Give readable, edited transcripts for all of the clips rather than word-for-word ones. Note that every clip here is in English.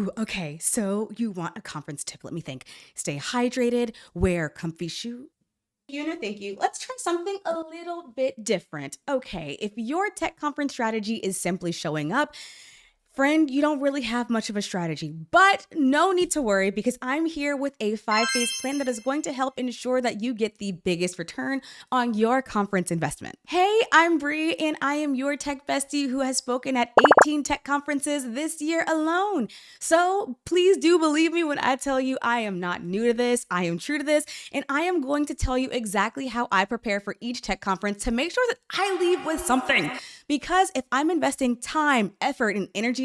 Ooh, okay. So you want a conference tip. Let me think. Stay hydrated, wear comfy shoes. Thank you. Let's try something a little bit different. Okay, if your tech conference strategy is simply showing up, friend, you don't really have much of a strategy, but no need to worry because I'm here with a 5 phase plan that is going to help ensure that you get the biggest return on your conference investment. Hey, I'm Bree and I am your tech bestie who has spoken at 18 tech conferences this year alone. So please do believe me when I tell you I am not new to this, I am true to this, and I am going to tell you exactly how I prepare for each tech conference to make sure that I leave with something. Because if I'm investing time, effort, and energy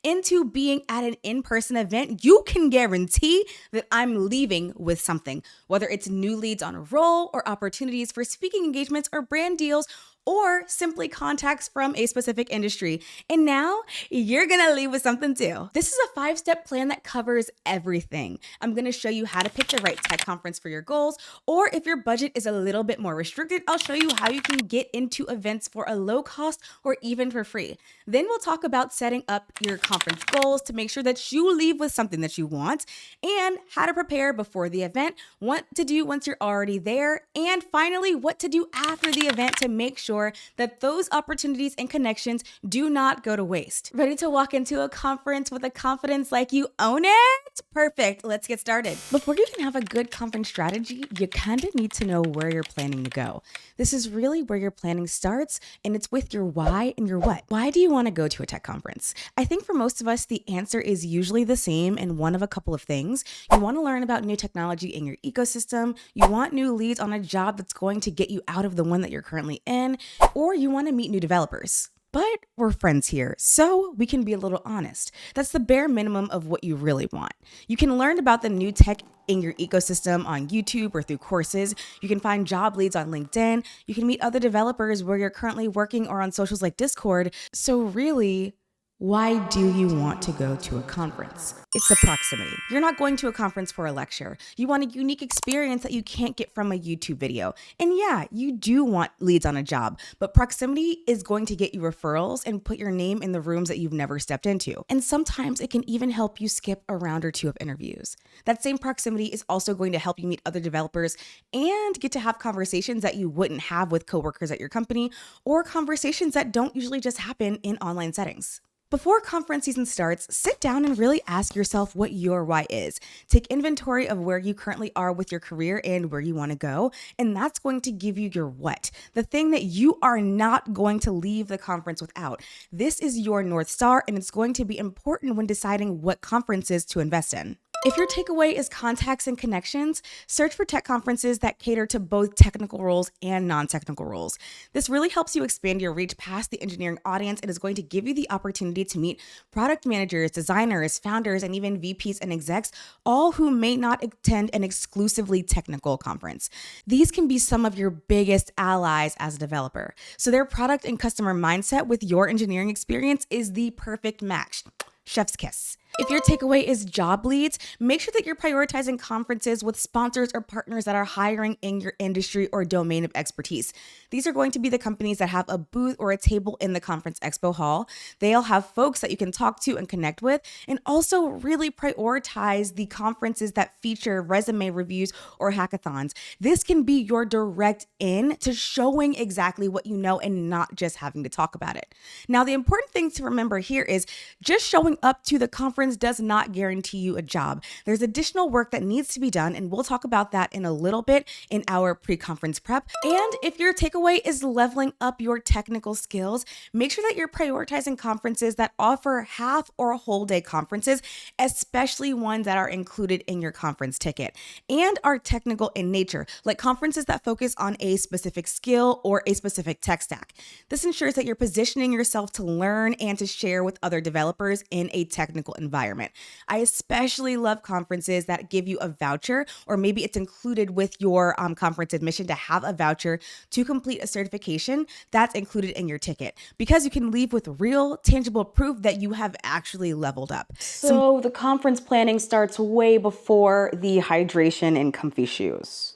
into being at an in-person event, you can guarantee that I'm leaving with something, whether it's new leads on a roll or opportunities for speaking engagements or brand deals or simply contacts from a specific industry. And now you're gonna leave with something too. This is a 5-step plan that covers everything. I'm gonna show you how to pick the right tech conference for your goals, or if your budget is a little bit more restricted, I'll show you how you can get into events for a low cost or even for free. Then we'll talk about setting up your conference goals to make sure that you leave with something that you want, and how to prepare before the event, what to do once you're already there, and finally, what to do after the event to make sure that those opportunities and connections do not go to waste. Ready to walk into a conference with a confidence like you own it? Perfect. Let's get started. Before you can have a good conference strategy, you kind of need to know where you're planning to go. This is really where your planning starts, and it's with your why and your what. Why do you want to go to a tech conference? I think for most of us, the answer is usually the same and one of a couple of things. You want to learn about new technology in your ecosystem, you want new leads on a job that's going to get you out of the one that you're currently in, or you want to meet new developers. But we're friends here, so we can be a little honest. That's the bare minimum of what you really want. You can learn about the new tech in your ecosystem on YouTube or through courses. You can find job leads on LinkedIn. You can meet other developers where you're currently working or on socials like Discord. So really, why do you want to go to a conference? It's the proximity. You're not going to a conference for a lecture. You want a unique experience that you can't get from a YouTube video. And yeah, you do want leads on a job, but proximity is going to get you referrals and put your name in the rooms that you've never stepped into. And sometimes it can even help you skip a round or two of interviews. That same proximity is also going to help you meet other developers and get to have conversations that you wouldn't have with coworkers at your company, or conversations that don't usually just happen in online settings. Before conference season starts, sit down and really ask yourself what your why is. Take inventory of where you currently are with your career and where you want to go, and that's going to give you your what, the thing that you are not going to leave the conference without. This is your North Star, and it's going to be important when deciding what conferences to invest in. If your takeaway is contacts and connections, search for tech conferences that cater to both technical roles and non-technical roles. This really helps you expand your reach past the engineering audience and is going to give you the opportunity to meet product managers, designers, founders, and even VPs and execs, all who may not attend an exclusively technical conference. These can be some of your biggest allies as a developer. So their product and customer mindset with your engineering experience is the perfect match. Chef's kiss. If your takeaway is job leads, make sure that you're prioritizing conferences with sponsors or partners that are hiring in your industry or domain of expertise. These are going to be the companies that have a booth or a table in the conference expo hall. They'll have folks that you can talk to and connect with, and also really prioritize the conferences that feature resume reviews or hackathons. This can be your direct in to showing exactly what you know and not just having to talk about it. Now, the important thing to remember here is just showing up to the conference does not guarantee you a job. There's additional work that needs to be done, and we'll talk about that in a little bit in our pre-conference prep. And if your takeaway is leveling up your technical skills, make sure that you're prioritizing conferences that offer half or whole day conferences, especially ones that are included in your conference ticket and are technical in nature, like conferences that focus on a specific skill or a specific tech stack. This ensures that you're positioning yourself to learn and to share with other developers in a technical environment. I especially love conferences that give you a voucher, or maybe it's included with your conference admission to have a voucher to complete a certification that's included in your ticket, because you can leave with real, tangible proof that you have actually leveled up. So the conference planning starts way before the hydration and comfy shoes.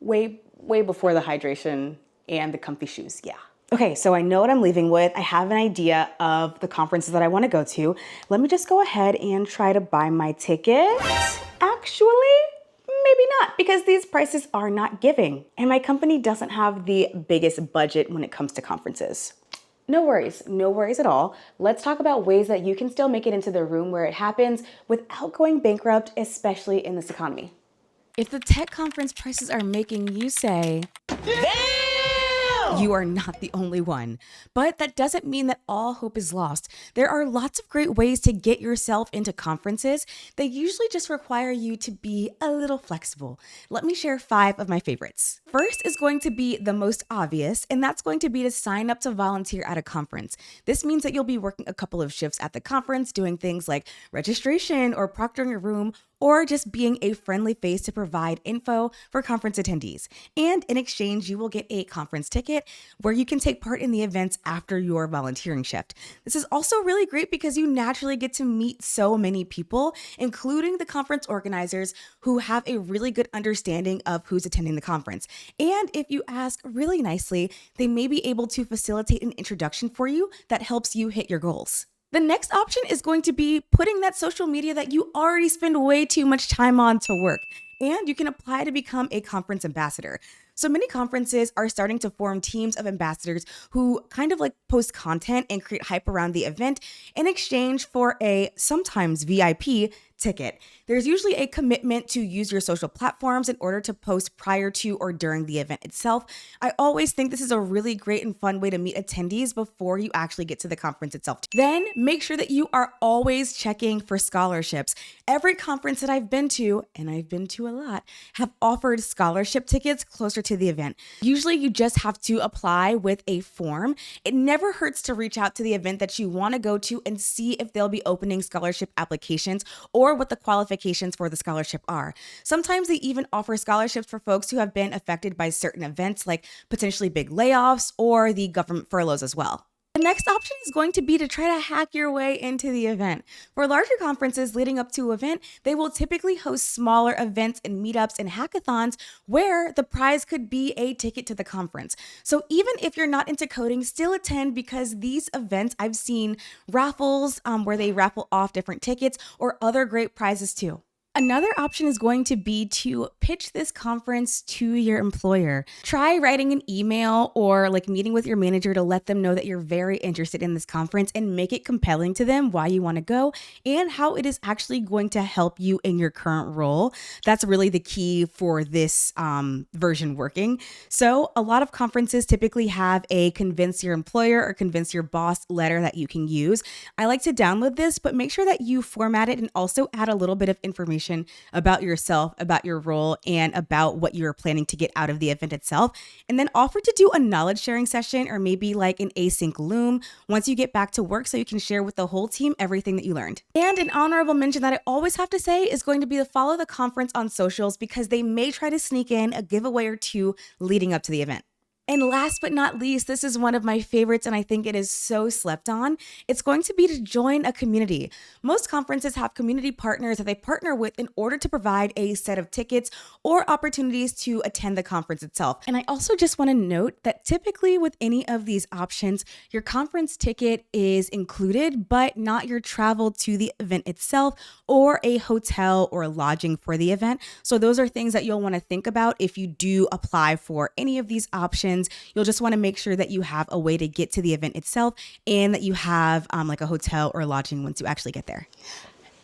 Way before the hydration and the comfy shoes, yeah. Okay, so I know what I'm leaving with. I have an idea of the conferences that I want to go to. Let me just go ahead and try to buy my ticket. Actually, maybe not, because these prices are not giving. And my company doesn't have the biggest budget when it comes to conferences. No worries at all. Let's talk about ways that you can still make it into the room where it happens without going bankrupt, especially in this economy. If the tech conference prices are making you say, you are not the only one. But that doesn't mean that all hope is lost. There are lots of great ways to get yourself into conferences. They usually just require you to be a little flexible. Let me share 5 of my favorites. First is going to be the most obvious, and that's going to be to sign up to volunteer at a conference. This means that you'll be working a couple of shifts at the conference, doing things like registration or proctoring a room, or just being a friendly face to provide info for conference attendees. And in exchange, you will get a conference ticket where you can take part in the events after your volunteering shift. This is also really great because you naturally get to meet so many people, including the conference organizers who have a really good understanding of who's attending the conference. And if you ask really nicely, they may be able to facilitate an introduction for you that helps you hit your goals. The next option is going to be putting that social media that you already spend way too much time on to work. And you can apply to become a conference ambassador. So many conferences are starting to form teams of ambassadors who kind of like post content and create hype around the event in exchange for a sometimes VIP ticket. There's usually a commitment to use your social platforms in order to post prior to or during the event itself. I always think this is a really great and fun way to meet attendees before you actually get to the conference itself. Then make sure that you are always checking for scholarships. Every conference that I've been to, and I've been to a lot, have offered scholarship tickets closer to the event. Usually you just have to apply with a form. It never hurts to reach out to the event that you want to go to and see if they'll be opening scholarship applications or what the qualifications for the scholarship are. Sometimes they even offer scholarships for folks who have been affected by certain events like potentially big layoffs or the government furloughs as well. The next option is going to be to try to hack your way into the event. For larger conferences leading up to an event, they will typically host smaller events and meetups and hackathons where the prize could be a ticket to the conference. So even if you're not into coding, still attend because these events, I've seen raffles where they raffle off different tickets or other great prizes too. Another option is going to be to pitch this conference to your employer. Try writing an email or like meeting with your manager to let them know that you're very interested in this conference and make it compelling to them why you want to go and how it is actually going to help you in your current role. That's really the key for this version working. So a lot of conferences typically have a convince your employer or convince your boss letter that you can use. I like to download this, but make sure that you format it and also add a little bit of information about yourself, about your role, and about what you're planning to get out of the event itself. And then offer to do a knowledge sharing session or maybe like an async Loom once you get back to work so you can share with the whole team everything that you learned. And an honorable mention that I always have to say is going to be to follow the conference on socials because they may try to sneak in a giveaway or two leading up to the event. And last but not least, this is one of my favorites, and I think it is so slept on. It's going to be to join a community. Most conferences have community partners that they partner with in order to provide a set of tickets or opportunities to attend the conference itself. And I also just want to note that typically with any of these options, your conference ticket is included, but not your travel to the event itself or a hotel or lodging for the event. So those are things that you'll want to think about if you do apply for any of these options. You'll just want to make sure that you have a way to get to the event itself and that you have like a hotel or lodging once you actually get there.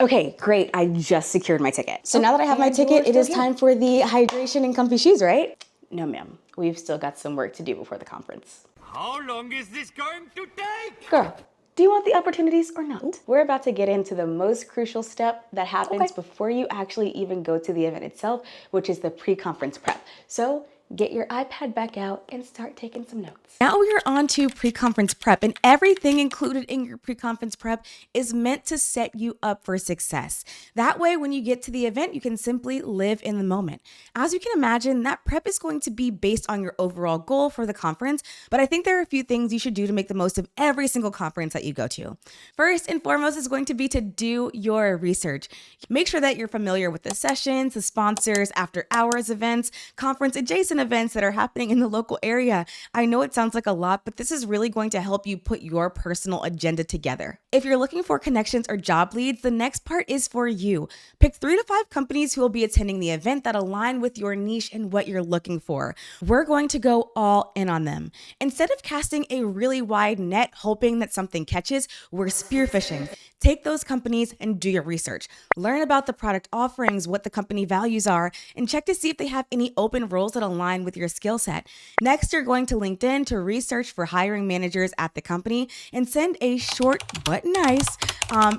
Okay, great. I just secured my ticket. So now that I have my ticket, it is time for the hydration and comfy shoes, right? No, ma'am. We've still got some work to do before the conference. How long is this going to take? Girl, do you want the opportunities or not? We're about to get into the most crucial step that happens before you actually even go to the event itself, which is the pre-conference prep. So get your iPad back out and start taking some notes. Now we're on to pre-conference prep, and everything included in your pre-conference prep is meant to set you up for success. That way, when you get to the event, you can simply live in the moment. As you can imagine, that prep is going to be based on your overall goal for the conference, but I think there are a few things you should do to make the most of every single conference that you go to. First and foremost is going to be to do your research. Make sure that you're familiar with the sessions, the sponsors, after hours events, conference adjacent events that are happening in the local area. I know it sounds like a lot, but this is really going to help you put your personal agenda together. If you're looking for connections or job leads, the next part is for you. Pick 3 to 5 companies who will be attending the event that align with your niche and what you're looking for. We're going to go all in on them. Instead of casting a really wide net hoping that something catches, we're spearfishing. Take those companies and do your research. Learn about the product offerings, what the company values are, and check to see if they have any open roles that align with your skill set. Next, you're going to LinkedIn to research for hiring managers at the company and send a short but nice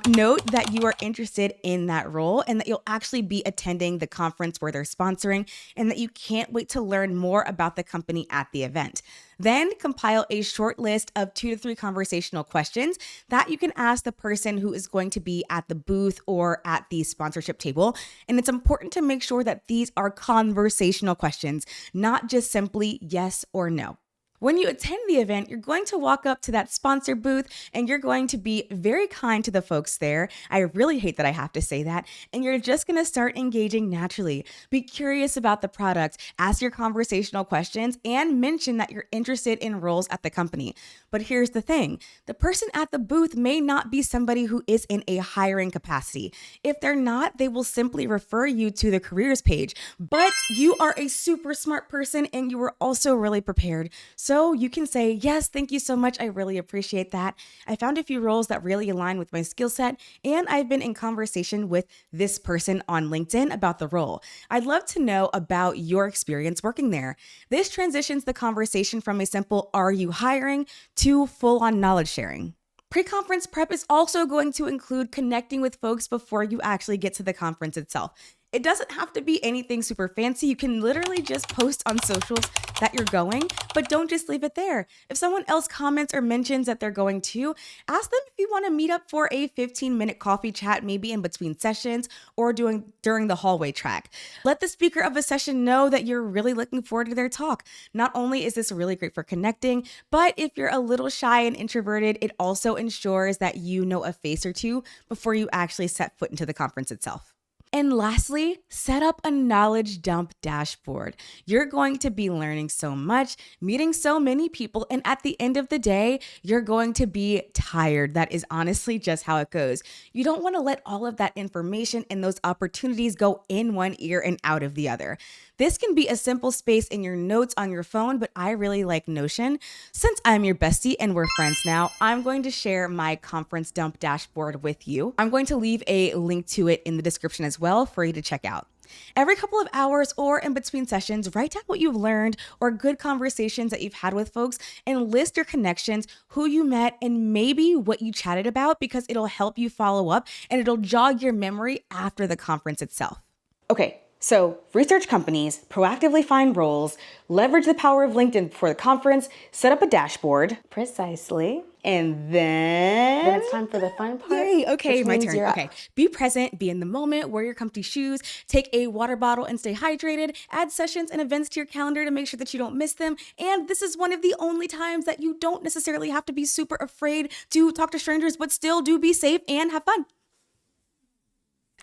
note that you are interested in that role and that you'll actually be attending the conference where they're sponsoring and that you can't wait to learn more about the company at the event. Then compile a short list of 2 to 3 conversational questions that you can ask the person who is going to be at the booth or at the sponsorship table. And it's important to make sure that these are conversational questions, not just simply yes or no. When you attend the event, you're going to walk up to that sponsor booth and you're going to be very kind to the folks there. I really hate that I have to say that. And you're just going to start engaging naturally. Be curious about the product, ask your conversational questions, and mention that you're interested in roles at the company. But here's the thing. The person at the booth may not be somebody who is in a hiring capacity. If they're not, they will simply refer you to the careers page. But you are a super smart person and you were also really prepared. So you can say, yes, thank you so much. I really appreciate that. I found a few roles that really align with my skill set, and I've been in conversation with this person on LinkedIn about the role. I'd love to know about your experience working there. This transitions the conversation from a simple, are you hiring, to full-on knowledge sharing. Pre-conference prep is also going to include connecting with folks before you actually get to the conference itself. It doesn't have to be anything super fancy. You can literally just post on socials that you're going, but don't just leave it there. If someone else comments or mentions that they're going to, ask them if you want to meet up for a 15-minute coffee chat, maybe in between sessions or during the hallway track. Let the speaker of a session know that you're really looking forward to their talk. Not only is this really great for connecting, but if you're a little shy and introverted, it also ensures that you know a face or two before you actually set foot into the conference itself. And lastly, set up a knowledge dump dashboard. You're going to be learning so much, meeting so many people, and at the end of the day, you're going to be tired. That is honestly just how it goes. You don't want to let all of that information and those opportunities go in one ear and out of the other. This can be a simple space in your notes on your phone, but I really like Notion. Since I'm your bestie and we're friends now, I'm going to share my conference dump dashboard with you. I'm going to leave a link to it in the description as well for you to check out. Every couple of hours or in between sessions, write down what you've learned or good conversations that you've had with folks and list your connections, who you met, and maybe what you chatted about because it'll help you follow up and it'll jog your memory after the conference itself. Okay, so research companies, proactively find roles, leverage the power of LinkedIn for the conference, set up a dashboard. Precisely. And then it's time for the fun part. Yay, okay, which my means turn. you're up. Okay, be present, be in the moment, wear your comfy shoes, take a water bottle and stay hydrated, add sessions and events to your calendar to make sure that you don't miss them. And this is one of the only times that you don't necessarily have to be super afraid to talk to strangers, but still do be safe and have fun.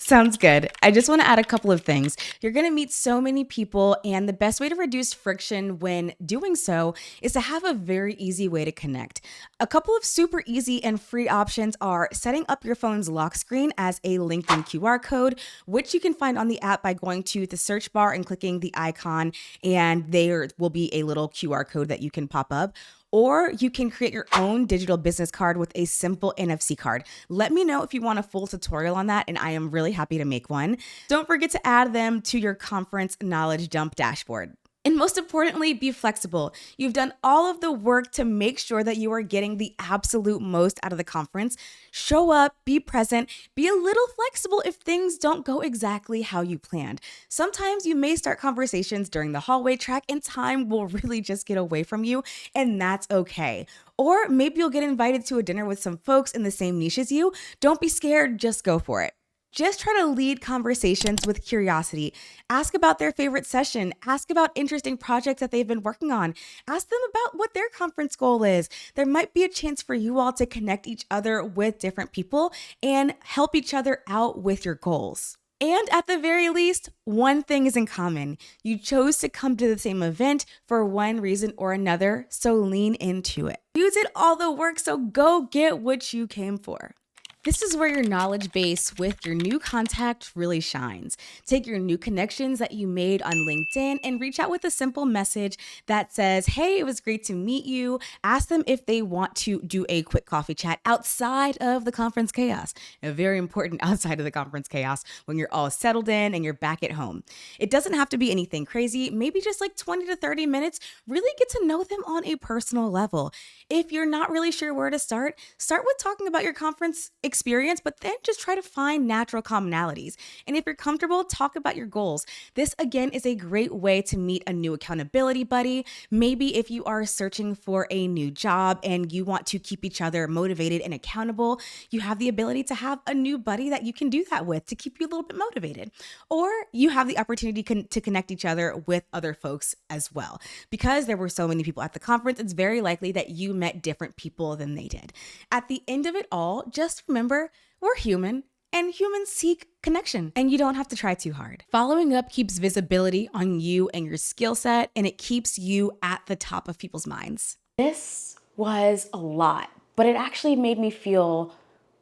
Sounds good. I just want to add a couple of things. You're going to meet so many people, and the best way to reduce friction when doing so is to have a very easy way to connect. A couple of super easy and free options are setting up your phone's lock screen as a LinkedIn QR code, which you can find on the app by going to the search bar and clicking the icon, and there will be a little QR code that you can pop up. Or you can create your own digital business card with a simple NFC card. Let me know if you want a full tutorial on that, and I am really happy to make one. Don't forget to add them to your conference knowledge dump dashboard. And most importantly, be flexible. You've done all of the work to make sure that you are getting the absolute most out of the conference. Show up, be present, be a little flexible if things don't go exactly how you planned. Sometimes you may start conversations during the hallway track and time will really just get away from you, and that's okay. Or maybe you'll get invited to a dinner with some folks in the same niche as you. Don't be scared, just go for it. Just try to lead conversations with curiosity. Ask about their favorite session. Ask about interesting projects that they've been working on. Ask them about what their conference goal is. There might be a chance for you all to connect each other with different people and help each other out with your goals. And at the very least, one thing is in common. You chose to come to the same event for one reason or another, so lean into it. You did all the work, so go get what you came for. This is where your knowledge base with your new contact really shines. Take your new connections that you made on LinkedIn and reach out with a simple message that says, hey, it was great to meet you. Ask them if they want to do a quick coffee chat outside of the conference chaos. Very important outside of the conference chaos when you're all settled in and you're back at home. It doesn't have to be anything crazy, maybe just like 20 to 30 minutes. Really get to know them on a personal level. If you're not really sure where to start with talking about your conference experience, but then just try to find natural commonalities. And if you're comfortable, talk about your goals. This again is a great way to meet a new accountability buddy. Maybe if you are searching for a new job and you want to keep each other motivated and accountable, you have the ability to have a new buddy that you can do that with to keep you a little bit motivated. Or you have the opportunity to connect each other with other folks as well. Because there were so many people at the conference, it's very likely that you met different people than they did. At the end of it all, just remember, we're human and humans seek connection, and you don't have to try too hard. Following up keeps visibility on you and your skill set, and it keeps you at the top of people's minds. This was a lot, but it actually made me feel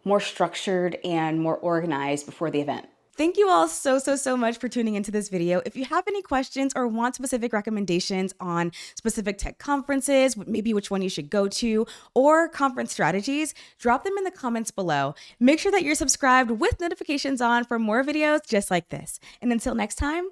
more structured and more organized before the event. Thank you all so much for tuning into this video. If you have any questions or want specific recommendations on specific tech conferences, maybe which one you should go to, or conference strategies, drop them in the comments below. Make sure that you're subscribed with notifications on for more videos just like this. And until next time,